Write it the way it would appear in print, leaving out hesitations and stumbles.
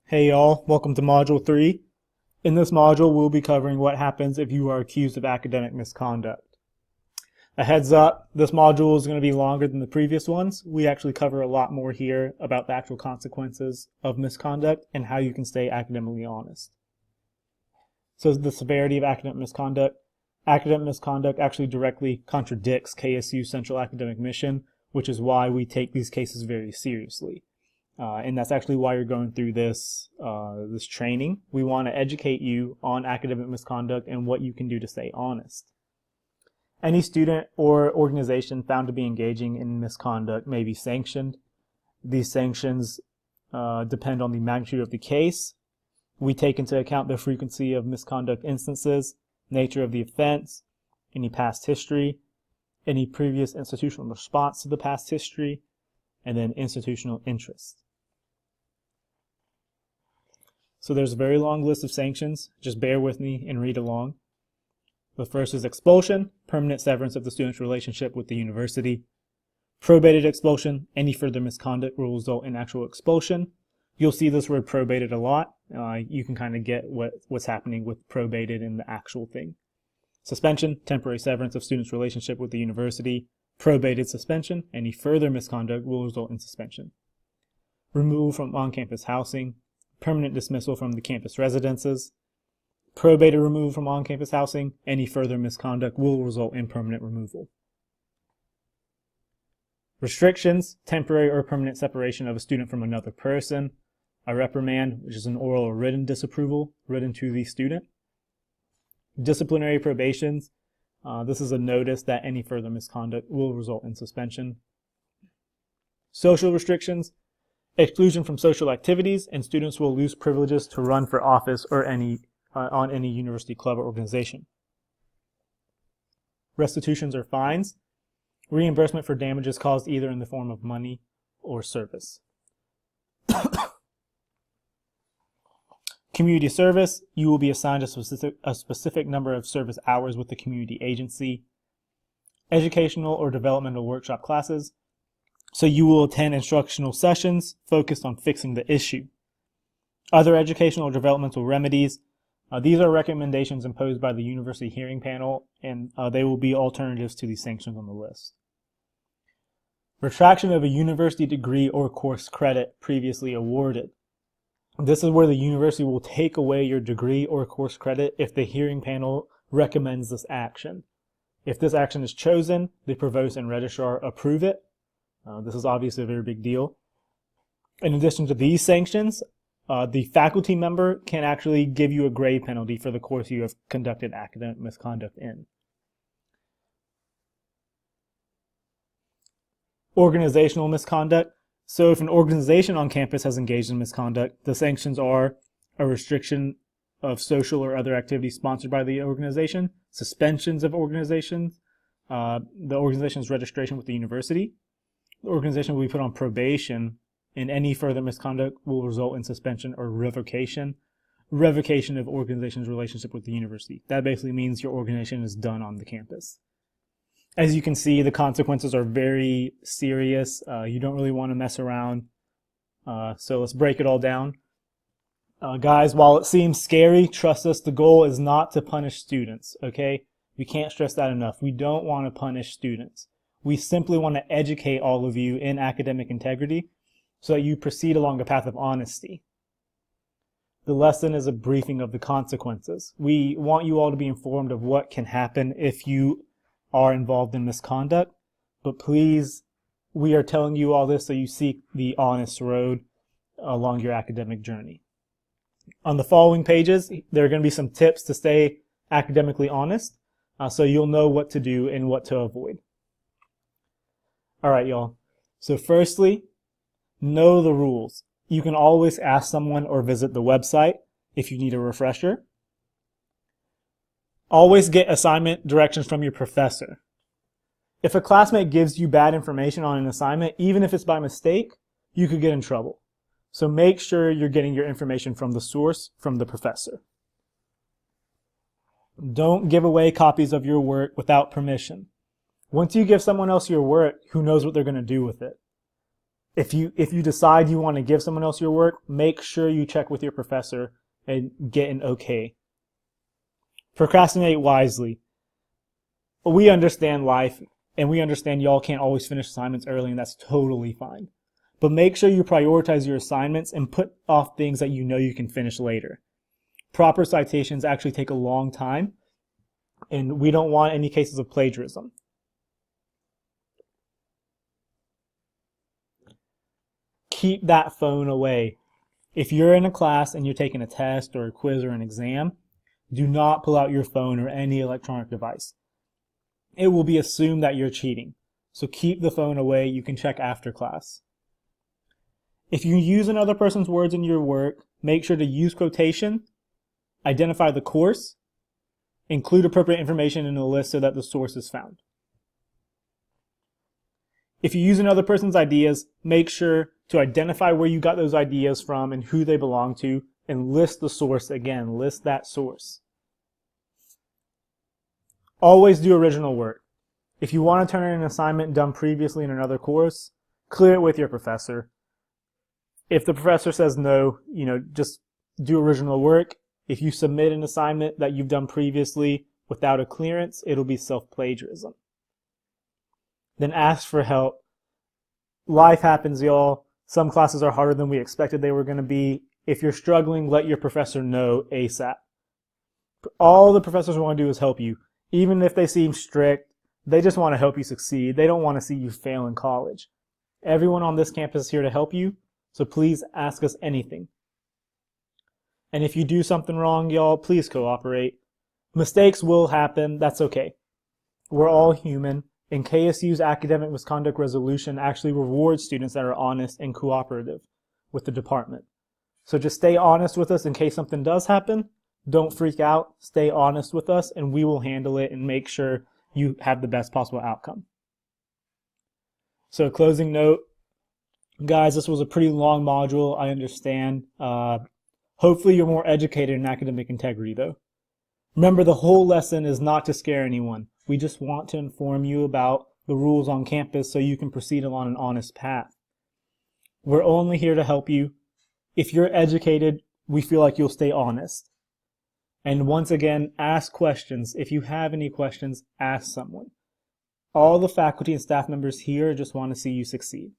Hey y'all, welcome to Module 3. In this module, we'll be covering what happens if you are accused of academic misconduct. A heads up, this module is going to be longer than the previous ones. We actually cover a lot more here about the actual consequences of misconduct and how you can stay academically honest. So the severity of academic misconduct. Academic misconduct actually directly contradicts KSU's central academic mission, which is why we take these cases very seriously. And that's actually why you're going through this training. We want to educate you on academic misconduct and what you can do to stay honest. Any student or organization found to be engaging in misconduct may be sanctioned. These sanctions depend on the magnitude of the case. We take into account the frequency of misconduct instances, nature of the offense, any past history, any previous institutional response to the past history, and then institutional interest. So there's a very long list of sanctions. Just bear with me and read along. The first is expulsion, permanent severance of the student's relationship with the university. Probated expulsion, any further misconduct will result in actual expulsion. You'll see this word probated a lot. You can kind of get what's happening with probated in the actual thing. Suspension, temporary severance of student's relationship with the university. Probated suspension, any further misconduct will result in suspension. Removal from on-campus housing, permanent dismissal from the campus residences. Probated removal from on-campus housing, any further misconduct will result in permanent removal. Restrictions, temporary or permanent separation of a student from another person. A reprimand, which is an oral or written disapproval written to the student. Disciplinary probations, this is a notice that any further misconduct will result in suspension. Social restrictions, exclusion from social activities, and students will lose privileges to run for office or on any university club or organization. Restitutions or fines, reimbursement for damages caused either in the form of money or service. Community service, you will be assigned a specific number of service hours with the community agency. Educational or developmental workshop classes, so you will attend instructional sessions focused on fixing the issue. Other educational or developmental remedies, these are recommendations imposed by the university hearing panel, and they will be alternatives to the sanctions on the list. Retraction of a university degree or course credit previously awarded. This is where the university will take away your degree or course credit if the hearing panel recommends this action. If this action is chosen, the provost and registrar approve it. This is obviously a very big deal. In addition to these sanctions, the faculty member can actually give you a grade penalty for the course you have conducted academic misconduct in. Organizational misconduct. So if an organization on campus has engaged in misconduct, the sanctions are a restriction of social or other activities sponsored by the organization, suspensions of organizations, the organization's registration with the university. The organization will be put on probation, and any further misconduct will result in suspension or revocation. Revocation of organization's relationship with the university. That basically means your organization is done on the campus. As you can see, the consequences are very serious. You don't really want to mess around. So let's break it all down. Guys, while it seems scary, trust us, the goal is not to punish students, okay? We can't stress that enough. We don't want to punish students. We simply want to educate all of you in academic integrity so that you proceed along a path of honesty. The lesson is a briefing of the consequences. We want you all to be informed of what can happen if you are involved in misconduct, but please, we are telling you all this so you seek the honest road along your academic journey. On the following pages, there are going to be some tips to stay academically honest, so you'll know what to do and what to avoid. All right, y'all. So firstly, know the rules. You can always ask someone or visit the website if you need a refresher. Always get assignment directions from your professor. If a classmate gives you bad information on an assignment, even if it's by mistake, you could get in trouble. So make sure you're getting your information from the source, from the professor. Don't give away copies of your work without permission. Once you give someone else your work, who knows what they're going to do with it? If you decide you want to give someone else your work, make sure you check with your professor and get an okay. Procrastinate wisely. We understand life, and we understand y'all can't always finish assignments early, and that's totally fine. But make sure you prioritize your assignments and put off things that you know you can finish later. Proper citations actually take a long time, and we don't want any cases of plagiarism. Keep that phone away. If you're in a class and you're taking a test or a quiz or an exam, do not pull out your phone or any electronic device. It will be assumed that you're cheating. So keep the phone away. You can check after class. If you use another person's words in your work, make sure to use quotation, identify the course, include appropriate information in the list so that the source is found. If you use another person's ideas, make sure to identify where you got those ideas from and who they belong to, and list the source again. List that source. Always do original work. If you want to turn in an assignment done previously in another course, clear it with your professor. If the professor says no, just do original work. If you submit an assignment that you've done previously without a clearance, it'll be self-plagiarism. Then ask for help. Life happens, y'all. Some classes are harder than we expected they were going to be. If you're struggling, let your professor know ASAP. All the professors want to do is help you. Even if they seem strict, they just want to help you succeed. They don't want to see you fail in college. Everyone on this campus is here to help you, so please ask us anything. And if you do something wrong, y'all, please cooperate. Mistakes will happen. That's okay. We're all human. And KSU's Academic Misconduct Resolution actually rewards students that are honest and cooperative with the department. So just stay honest with us in case something does happen. Don't freak out. Stay honest with us, and we will handle it and make sure you have the best possible outcome. So, closing note, guys, this was a pretty long module. I understand. Hopefully you're more educated in academic integrity, though. Remember, the whole lesson is not to scare anyone. We just want to inform you about the rules on campus so you can proceed along an honest path. We're only here to help you. If you're educated, we feel like you'll stay honest. And once again, ask questions. If you have any questions, ask someone. All the faculty and staff members here just want to see you succeed.